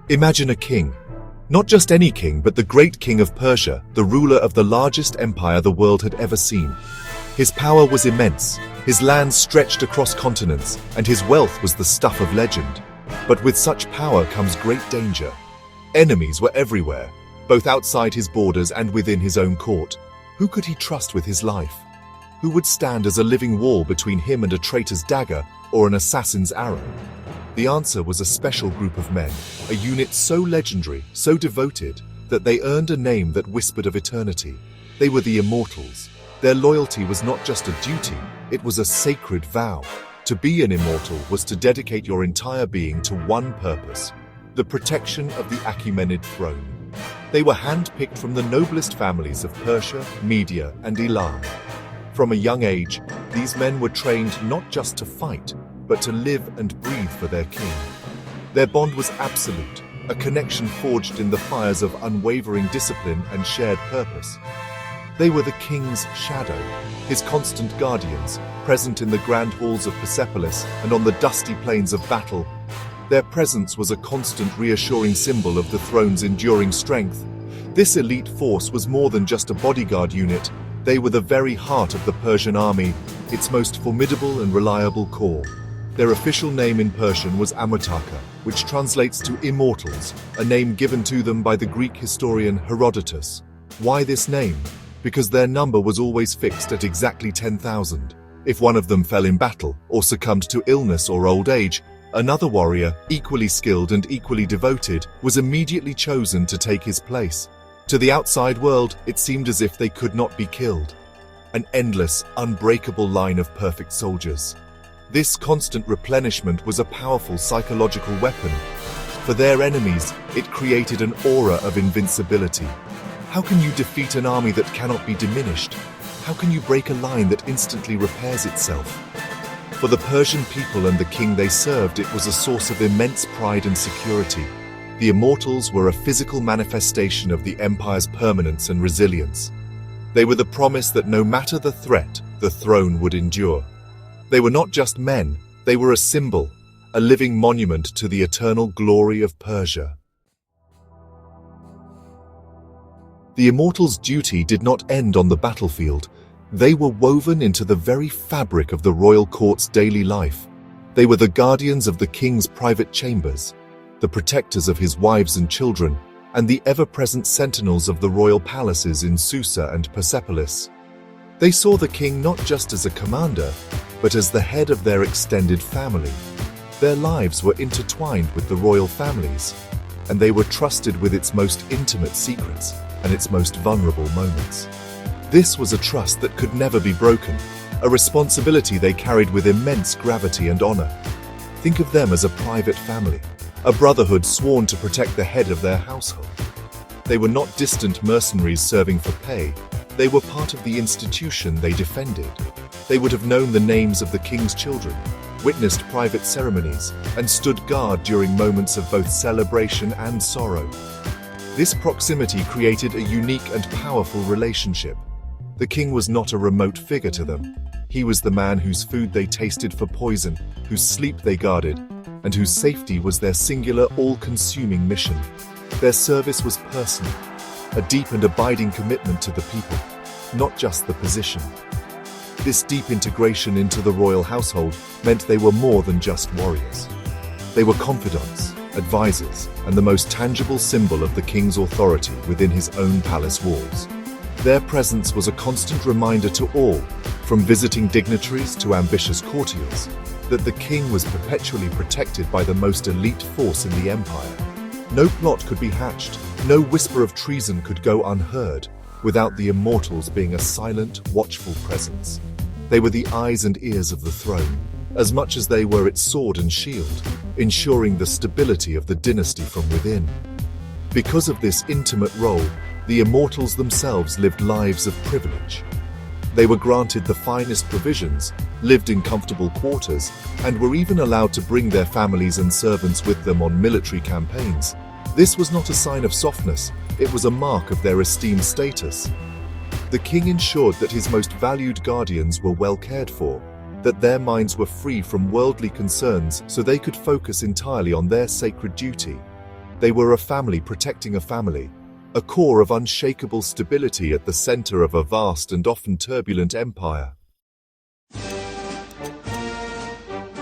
Imagine a king. Not just any king, but the great king of Persia, the ruler of the largest empire the world had ever seen. His power was immense, his lands stretched across continents, and his wealth was the stuff of legend. But with such power comes great danger. Enemies were everywhere, both outside his borders and within his own court. Who could he trust with his life? Who would stand as a living wall between him and a traitor's dagger or an assassin's arrow? The answer was a special group of men, a unit so legendary, so devoted, that they earned a name that whispered of eternity. They were the Immortals. Their loyalty was not just a duty, it was a sacred vow. To be an immortal was to dedicate your entire being to one purpose: the protection of the Achaemenid throne. They were hand-picked from the noblest families of Persia, Media, and Elam. From a young age, these men were trained not just to fight, but to live and breathe for their king. Their bond was absolute, a connection forged in the fires of unwavering discipline and shared purpose. They were the king's shadow, his constant guardians, present in the grand halls of Persepolis and on the dusty plains of battle. Their presence was a constant reassuring symbol of the throne's enduring strength. This elite force was more than just a bodyguard unit. They were the very heart of the Persian army, its most formidable and reliable core. Their official name in Persian was Amutaka, which translates to immortals, a name given to them by the Greek historian Herodotus. Why this name? Because their number was always fixed at exactly 10,000. If one of them fell in battle or succumbed to illness or old age, another warrior, equally skilled and equally devoted, was immediately chosen to take his place. To the outside world, it seemed as if they could not be killed. An endless, unbreakable line of perfect soldiers. This constant replenishment was a powerful psychological weapon. For their enemies, it created an aura of invincibility. How can you defeat an army that cannot be diminished? How can you break a line that instantly repairs itself? For the Persian people and the king they served, it was a source of immense pride and security. The Immortals were a physical manifestation of the empire's permanence and resilience. They were the promise that no matter the threat, the throne would endure. They were not just men, they were a symbol, a living monument to the eternal glory of Persia. The Immortals' duty did not end on the battlefield. They were woven into the very fabric of the royal court's daily life. They were the guardians of the king's private chambers, the protectors of his wives and children, and the ever-present sentinels of the royal palaces in Susa and Persepolis. They saw the king not just as a commander, but as the head of their extended family. Their lives were intertwined with the royal families, and they were trusted with its most intimate secrets and its most vulnerable moments. This was a trust that could never be broken, a responsibility they carried with immense gravity and honor. Think of them as a private family, a brotherhood sworn to protect the head of their household. They were not distant mercenaries serving for pay. They were part of the institution they defended. They would have known the names of the king's children, witnessed private ceremonies, and stood guard during moments of both celebration and sorrow. This proximity created a unique and powerful relationship. The king was not a remote figure to them. He was the man whose food they tasted for poison, whose sleep they guarded, and whose safety was their singular, all-consuming mission. Their service was personal, a deep and abiding commitment to the people, not just the position. This deep integration into the royal household meant they were more than just warriors. They were confidants, advisors, and the most tangible symbol of the king's authority within his own palace walls. Their presence was a constant reminder to all, from visiting dignitaries to ambitious courtiers, that the king was perpetually protected by the most elite force in the empire. No plot could be hatched, no whisper of treason could go unheard, without the Immortals being a silent, watchful presence. They were the eyes and ears of the throne, as much as they were its sword and shield, ensuring the stability of the dynasty from within. Because of this intimate role, the Immortals themselves lived lives of privilege. They were granted the finest provisions, lived in comfortable quarters, and were even allowed to bring their families and servants with them on military campaigns. This was not a sign of softness, it was a mark of their esteemed status. The king ensured that his most valued guardians were well cared for. that their minds were free from worldly concerns so they could focus entirely on their sacred duty. They were a family protecting a family, a core of unshakable stability at the center of a vast and often turbulent empire.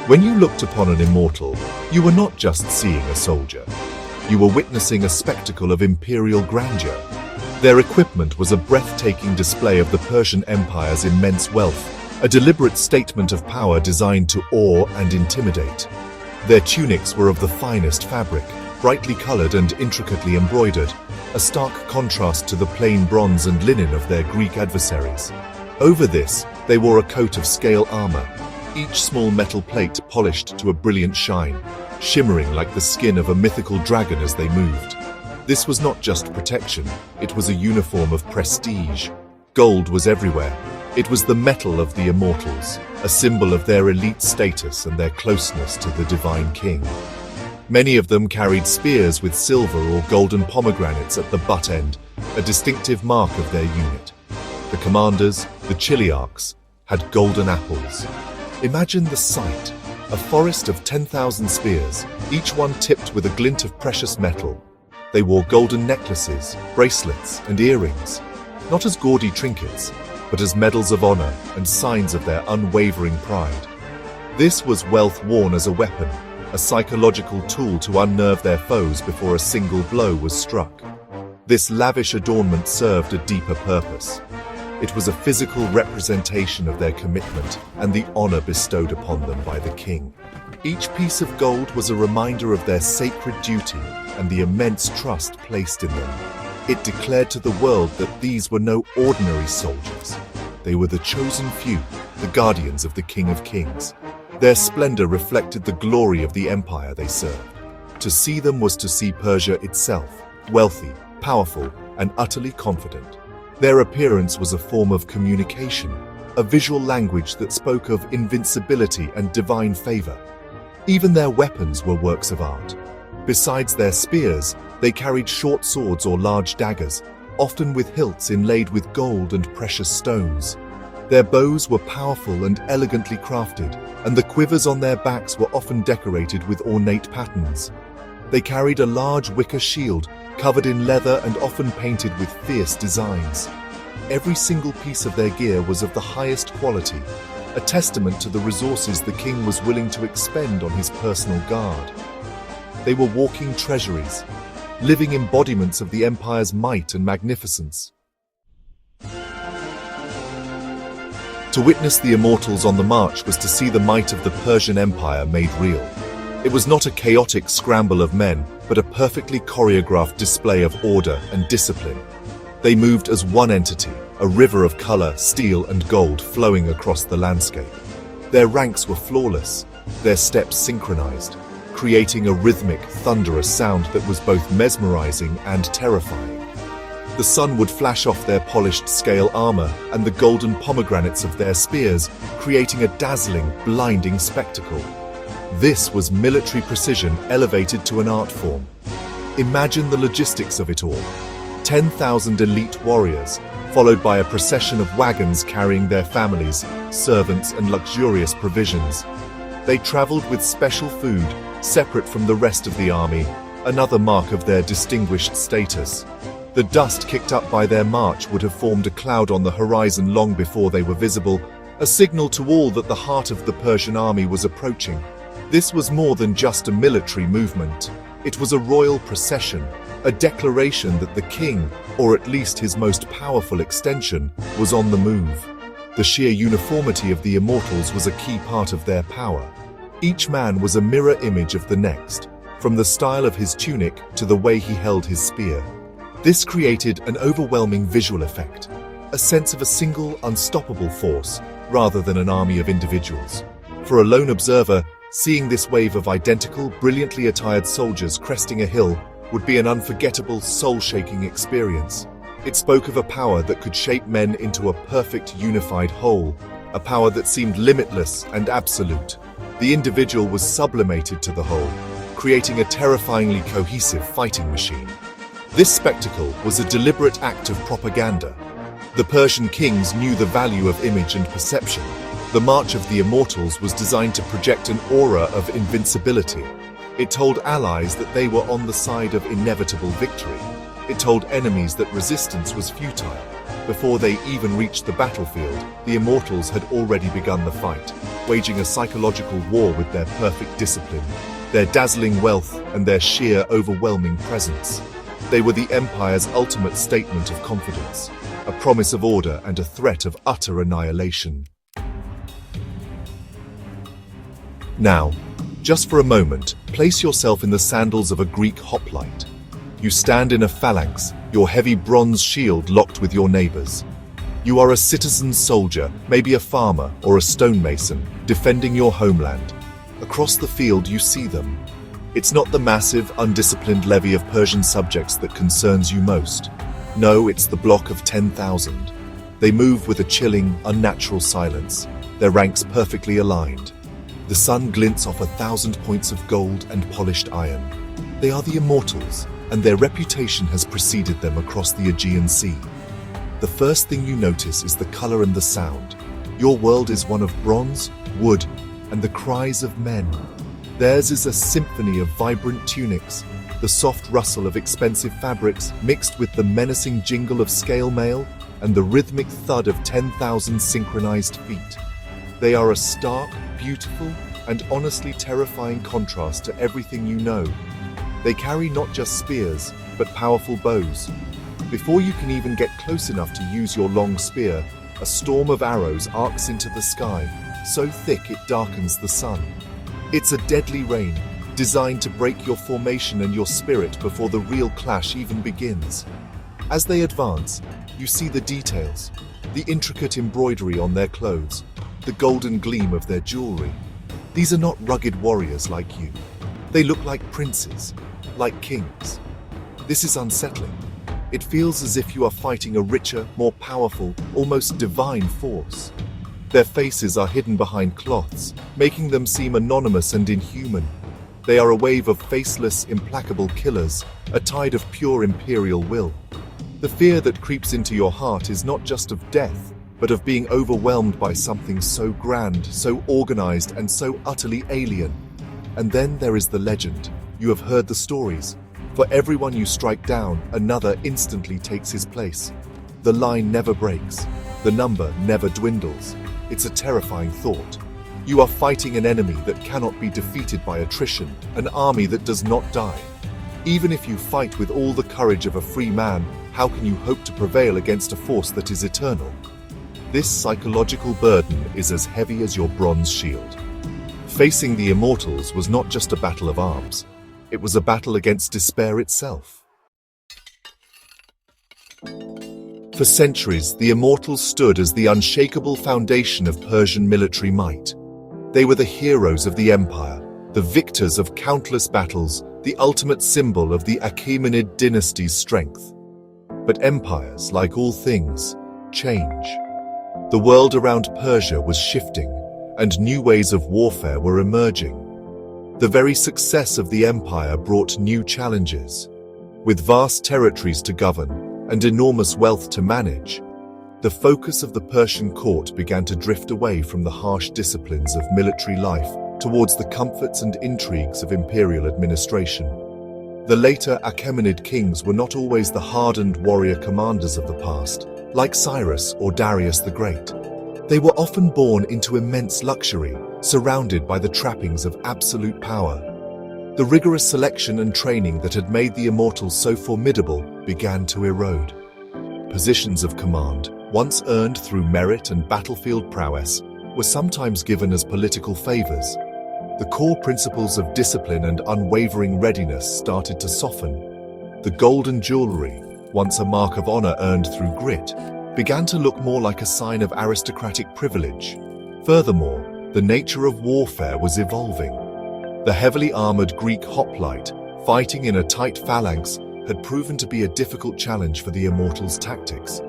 When you looked upon an immortal, you were not just seeing a soldier. You were witnessing a spectacle of imperial grandeur. Their equipment was a breathtaking display of the Persian Empire's immense wealth, a deliberate statement of power designed to awe and intimidate. Their tunics were of the finest fabric, brightly colored and intricately embroidered, a stark contrast to the plain bronze and linen of their Greek adversaries. Over this, they wore a coat of scale armor, each small metal plate polished to a brilliant shine, shimmering like the skin of a mythical dragon as they moved. This was not just protection, it was a uniform of prestige. Gold was everywhere. It was the metal of the immortals, a symbol of their elite status and their closeness to the divine king. Many of them carried spears with silver or golden pomegranates at the butt end, a distinctive mark of their unit. The commanders, the chiliarchs, had golden apples. Imagine the sight, a forest of 10,000 spears, each one tipped with a glint of precious metal. They wore golden necklaces, bracelets, and earrings, not as gaudy trinkets, but as medals of honor and signs of their unwavering pride. This was wealth worn as a weapon, a psychological tool to unnerve their foes before a single blow was struck. This lavish adornment served a deeper purpose. It was a physical representation of their commitment and the honor bestowed upon them by the king. Each piece of gold was a reminder of their sacred duty and the immense trust placed in them. It declared to the world that these were no ordinary soldiers. They were the chosen few, the guardians of the King of Kings. Their splendor reflected the glory of the empire they served. To see them was to see Persia itself, wealthy, powerful, and utterly confident. Their appearance was a form of communication, a visual language that spoke of invincibility and divine favor. Even their weapons were works of art. Besides their spears, they carried short swords or large daggers, often with hilts inlaid with gold and precious stones. Their bows were powerful and elegantly crafted, and the quivers on their backs were often decorated with ornate patterns. They carried a large wicker shield, covered in leather and often painted with fierce designs. Every single piece of their gear was of the highest quality, a testament to the resources the king was willing to expend on his personal guard. They were walking treasuries, living embodiments of the empire's might and magnificence. To witness the immortals on the march was to see the might of the Persian Empire made real. It was not a chaotic scramble of men, but a perfectly choreographed display of order and discipline. They moved as one entity, a river of color, steel, and gold flowing across the landscape. Their ranks were flawless, their steps synchronized, creating a rhythmic, thunderous sound that was both mesmerizing and terrifying. The sun would flash off their polished scale armor and the golden pomegranates of their spears, creating a dazzling, blinding spectacle. This was military precision elevated to an art form. Imagine the logistics of it all. 10,000 elite warriors, followed by a procession of wagons carrying their families, servants, and luxurious provisions. They traveled with special food, separate from the rest of the army, another mark of their distinguished status. The dust kicked up by their march would have formed a cloud on the horizon long before they were visible, a signal to all that the heart of the Persian army was approaching. This was more than just a military movement. It was a royal procession, a declaration that the king, or at least his most powerful extension, was on the move. The sheer uniformity of the immortals was a key part of their power. Each man was a mirror image of the next, from the style of his tunic to the way he held his spear. This created an overwhelming visual effect, a sense of a single, unstoppable force, rather than an army of individuals. For a lone observer, seeing this wave of identical, brilliantly attired soldiers cresting a hill would be an unforgettable, soul-shaking experience. It spoke of a power that could shape men into a perfect, unified whole, a power that seemed limitless and absolute. The individual was sublimated to the whole, creating a terrifyingly cohesive fighting machine. This spectacle was a deliberate act of propaganda. The Persian kings knew the value of image and perception. The March of the Immortals was designed to project an aura of invincibility. It told allies that they were on the side of inevitable victory. It told enemies that resistance was futile. Before they even reached the battlefield, the Immortals had already begun the fight, waging a psychological war with their perfect discipline, their dazzling wealth, and their sheer, overwhelming presence. They were the Empire's ultimate statement of confidence, a promise of order and a threat of utter annihilation. Now, just for a moment, place yourself in the sandals of a Greek hoplite. You stand in a phalanx, your heavy bronze shield locked with your neighbors. You are a citizen soldier, maybe a farmer or a stonemason, defending your homeland. Across the field you see them. It's not the massive, undisciplined levy of Persian subjects that concerns you most. No, it's the block of 10,000. They move with a chilling, unnatural silence, their ranks perfectly aligned. The sun glints off 1,000 points of gold and polished iron. They are the Immortals, and their reputation has preceded them across the Aegean Sea. The first thing you notice is the color and the sound. Your world is one of bronze, wood, and the cries of men. Theirs is a symphony of vibrant tunics, the soft rustle of expensive fabrics mixed with the menacing jingle of scale mail and the rhythmic thud of 10,000 synchronized feet. They are a stark, beautiful, and honestly terrifying contrast to everything you know. They carry not just spears, but powerful bows. Before you can even get close enough to use your long spear, a storm of arrows arcs into the sky, so thick it darkens the sun. It's a deadly rain, designed to break your formation and your spirit before the real clash even begins. As they advance, you see the details, the intricate embroidery on their clothes, the golden gleam of their jewelry. These are not rugged warriors like you. They look like princes, like kings. This is unsettling. It feels as if you are fighting a richer, more powerful, almost divine force. Their faces are hidden behind cloths, making them seem anonymous and inhuman. They are a wave of faceless, implacable killers, a tide of pure imperial will. The fear that creeps into your heart is not just of death, but of being overwhelmed by something so grand, so organized, and so utterly alien. And then there is the legend. You have heard the stories. For everyone you strike down, another instantly takes his place. The line never breaks. The number never dwindles. It's a terrifying thought. You are fighting an enemy that cannot be defeated by attrition, an army that does not die. Even if you fight with all the courage of a free man, how can you hope to prevail against a force that is eternal? This psychological burden is as heavy as your bronze shield. Facing the Immortals was not just a battle of arms. It was a battle against despair itself. For centuries, the Immortals stood as the unshakable foundation of Persian military might. They were the heroes of the empire, the victors of countless battles, the ultimate symbol of the Achaemenid dynasty's strength. But empires, like all things, change. The world around Persia was shifting, and new ways of warfare were emerging. The very success of the empire brought new challenges. With vast territories to govern and enormous wealth to manage, the focus of the Persian court began to drift away from the harsh disciplines of military life towards the comforts and intrigues of imperial administration. The later Achaemenid kings were not always the hardened warrior commanders of the past, like Cyrus or Darius the Great. They were often born into immense luxury, surrounded by the trappings of absolute power. The rigorous selection and training that had made the Immortals so formidable began to erode. Positions of command, once earned through merit and battlefield prowess, were sometimes given as political favors. The core principles of discipline and unwavering readiness started to soften. The golden jewelry, once a mark of honor earned through grit, began to look more like a sign of aristocratic privilege. Furthermore, the nature of warfare was evolving. The heavily armored Greek hoplite, fighting in a tight phalanx, had proven to be a difficult challenge for the Immortals' tactics.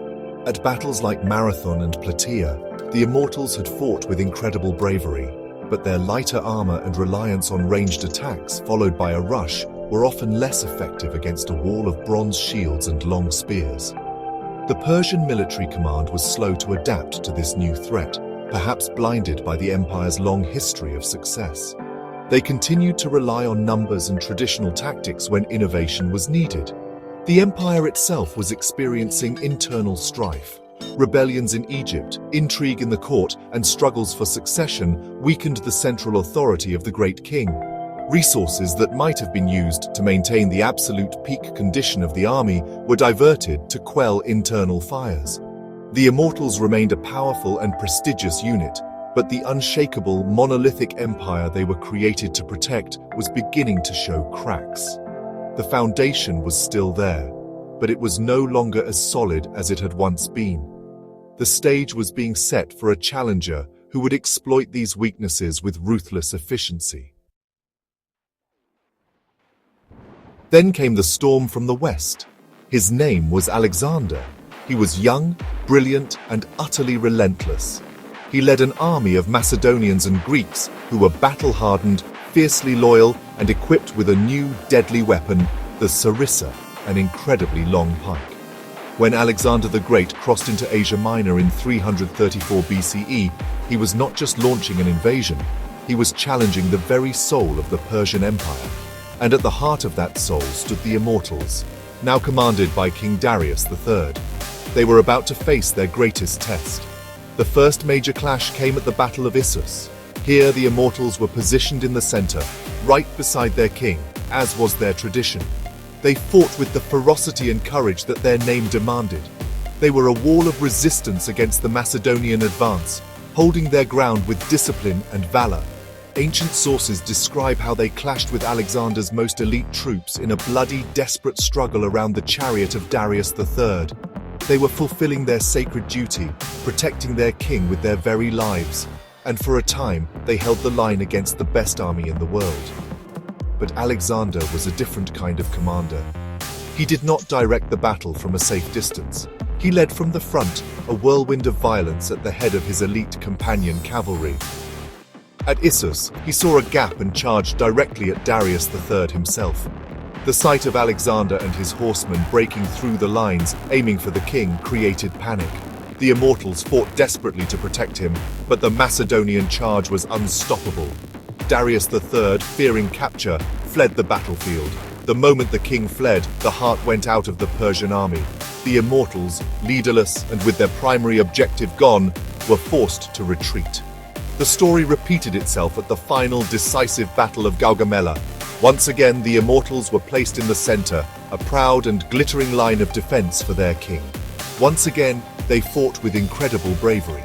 At battles like Marathon and Plataea, the Immortals had fought with incredible bravery, but their lighter armor and reliance on ranged attacks, followed by a rush, were often less effective against a wall of bronze shields and long spears. The Persian military command was slow to adapt to this new threat. perhaps blinded by the empire's long history of success. They continued to rely on numbers and traditional tactics when innovation was needed. The empire itself was experiencing internal strife. Rebellions in Egypt, intrigue in the court, and struggles for succession weakened the central authority of the great king. Resources that might have been used to maintain the absolute peak condition of the army were diverted to quell internal fires. The Immortals remained a powerful and prestigious unit, but the unshakable, monolithic empire they were created to protect was beginning to show cracks. The foundation was still there, but it was no longer as solid as it had once been. The stage was being set for a challenger who would exploit these weaknesses with ruthless efficiency. Then came the storm from the west. His name was Alexander. He was young, brilliant, and utterly relentless. He led an army of Macedonians and Greeks who were battle-hardened, fiercely loyal, and equipped with a new, deadly weapon, the sarissa, an incredibly long pike. When Alexander the Great crossed into Asia Minor in 334 BCE, he was not just launching an invasion, he was challenging the very soul of the Persian Empire. And at the heart of that soul stood the Immortals, now commanded by King Darius III. They were about to face their greatest test. The first major clash came at the Battle of Issus. Here the Immortals were positioned in the center, right beside their king, as was their tradition. They fought with the ferocity and courage that their name demanded. They were a wall of resistance against the Macedonian advance, holding their ground with discipline and valor. Ancient sources describe how they clashed with Alexander's most elite troops in a bloody, desperate struggle around the chariot of Darius III. They were fulfilling their sacred duty, protecting their king with their very lives, and for a time they held the line against the best army in the world. But Alexander was a different kind of commander. He did not direct the battle from a safe distance. He led from the front, a whirlwind of violence at the head of his elite companion cavalry. At Issus, he saw a gap and charged directly at Darius III himself. The sight of Alexander and his horsemen breaking through the lines, aiming for the king, created panic. The Immortals fought desperately to protect him, but the Macedonian charge was unstoppable. Darius III, fearing capture, fled the battlefield. The moment the king fled, the heart went out of the Persian army. The Immortals, leaderless and with their primary objective gone, were forced to retreat. The story repeated itself at the final decisive Battle of Gaugamela. Once again, the Immortals were placed in the center, a proud and glittering line of defense for their king. Once again, they fought with incredible bravery.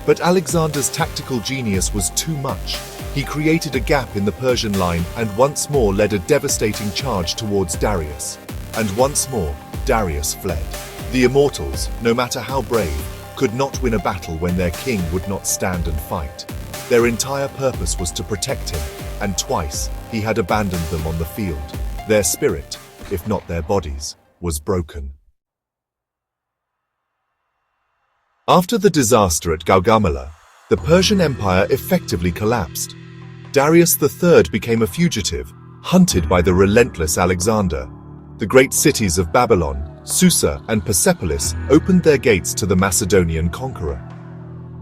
But Alexander's tactical genius was too much. He created a gap in the Persian line and once more led a devastating charge towards Darius. And once more, Darius fled. The Immortals, no matter how brave, could not win a battle when their king would not stand and fight. Their entire purpose was to protect him, and twice he had abandoned them on the field. Their spirit, if not their bodies, was broken. After the disaster at Gaugamela, the Persian Empire effectively collapsed. Darius III became a fugitive, hunted by the relentless Alexander. The great cities of Babylon, Susa, and Persepolis opened their gates to the Macedonian conqueror.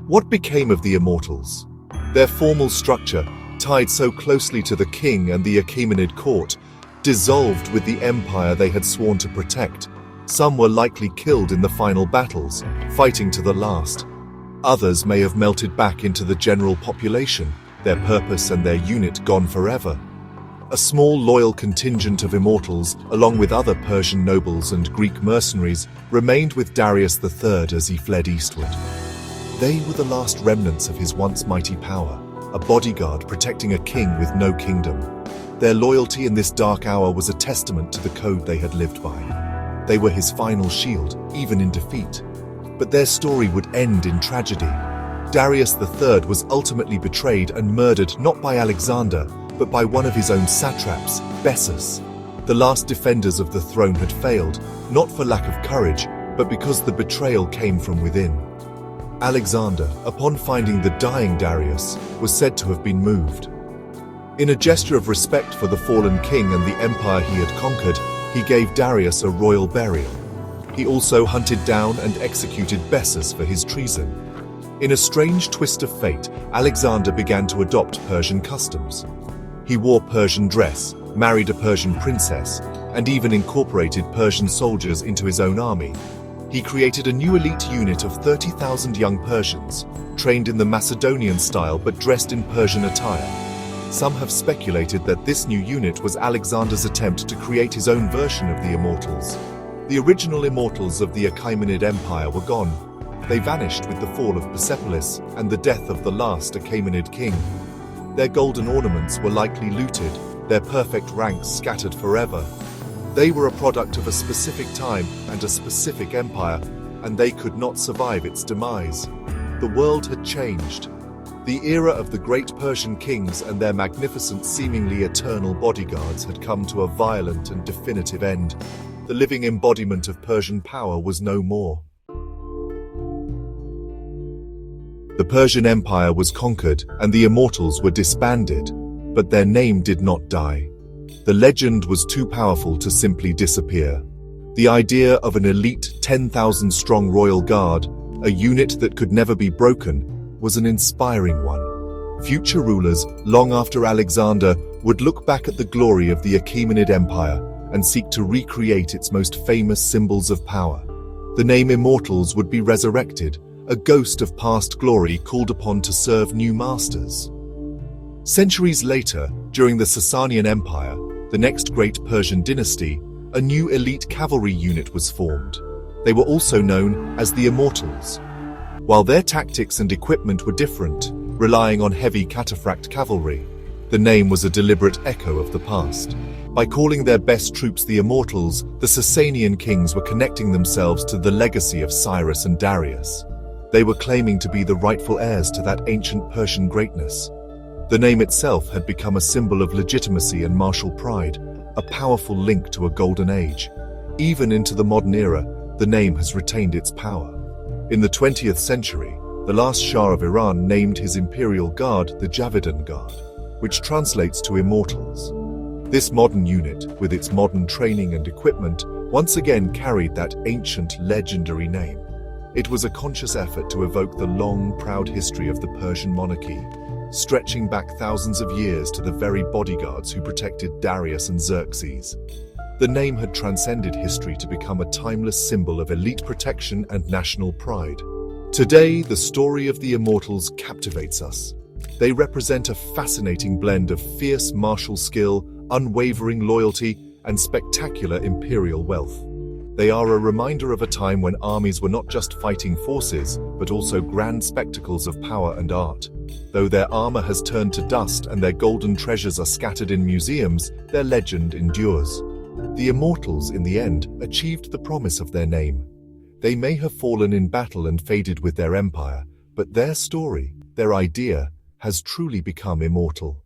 What became of the Immortals? Their formal structure, tied so closely to the king and the Achaemenid court, dissolved with the empire they had sworn to protect. Some were likely killed in the final battles, fighting to the last. Others may have melted back into the general population, their purpose and their unit gone forever. A small loyal contingent of Immortals, along with other Persian nobles and Greek mercenaries, remained with Darius III as he fled eastward. They were the last remnants of his once mighty power, a bodyguard protecting a king with no kingdom. Their loyalty in this dark hour was a testament to the code they had lived by. They were his final shield, even in defeat. But their story would end in tragedy. Darius III was ultimately betrayed and murdered not by Alexander, but by one of his own satraps, Bessus. The last defenders of the throne had failed, not for lack of courage, but because the betrayal came from within. Alexander, upon finding the dying Darius, was said to have been moved. In a gesture of respect for the fallen king and the empire he had conquered, he gave Darius a royal burial. He also hunted down and executed Bessus for his treason. In a strange twist of fate, Alexander began to adopt Persian customs. He wore Persian dress, married a Persian princess, and even incorporated Persian soldiers into his own army. He created a new elite unit of 30,000 young Persians, trained in the Macedonian style but dressed in Persian attire. Some have speculated that this new unit was Alexander's attempt to create his own version of the Immortals. The original Immortals of the Achaemenid Empire were gone. They vanished with the fall of Persepolis and the death of the last Achaemenid king. Their golden ornaments were likely looted, their perfect ranks scattered forever. They were a product of a specific time and a specific empire, and they could not survive its demise. The world had changed. The era of the great Persian kings and their magnificent, seemingly eternal bodyguards had come to a violent and definitive end. The living embodiment of Persian power was no more. The Persian Empire was conquered and the Immortals were disbanded, but their name did not die. The legend was too powerful to simply disappear. The idea of an elite 10,000-strong royal guard, a unit that could never be broken, was an inspiring one. Future rulers, long after Alexander, would look back at the glory of the Achaemenid Empire and seek to recreate its most famous symbols of power. The name Immortals would be resurrected, a ghost of past glory called upon to serve new masters. Centuries later, during the Sasanian Empire, the next great Persian dynasty, a new elite cavalry unit was formed. They were also known as the Immortals. While their tactics and equipment were different, relying on heavy cataphract cavalry, the name was a deliberate echo of the past. By calling their best troops the Immortals, the Sasanian kings were connecting themselves to the legacy of Cyrus and Darius. They were claiming to be the rightful heirs to that ancient Persian greatness. The name itself had become a symbol of legitimacy and martial pride, a powerful link to a golden age. Even into the modern era, the name has retained its power. In the 20th century, the last Shah of Iran named his imperial guard the Javidan Guard, which translates to Immortals. This modern unit, with its modern training and equipment, once again carried that ancient, legendary name. It was a conscious effort to evoke the long, proud history of the Persian monarchy, stretching back thousands of years to the very bodyguards who protected Darius and Xerxes. The name had transcended history to become a timeless symbol of elite protection and national pride. Today, the story of the Immortals captivates us. They represent a fascinating blend of fierce martial skill, unwavering loyalty, and spectacular imperial wealth. They are a reminder of a time when armies were not just fighting forces, but also grand spectacles of power and art. Though their armor has turned to dust and their golden treasures are scattered in museums, their legend endures. The Immortals, in the end, achieved the promise of their name. They may have fallen in battle and faded with their empire, but their story, their idea, has truly become immortal.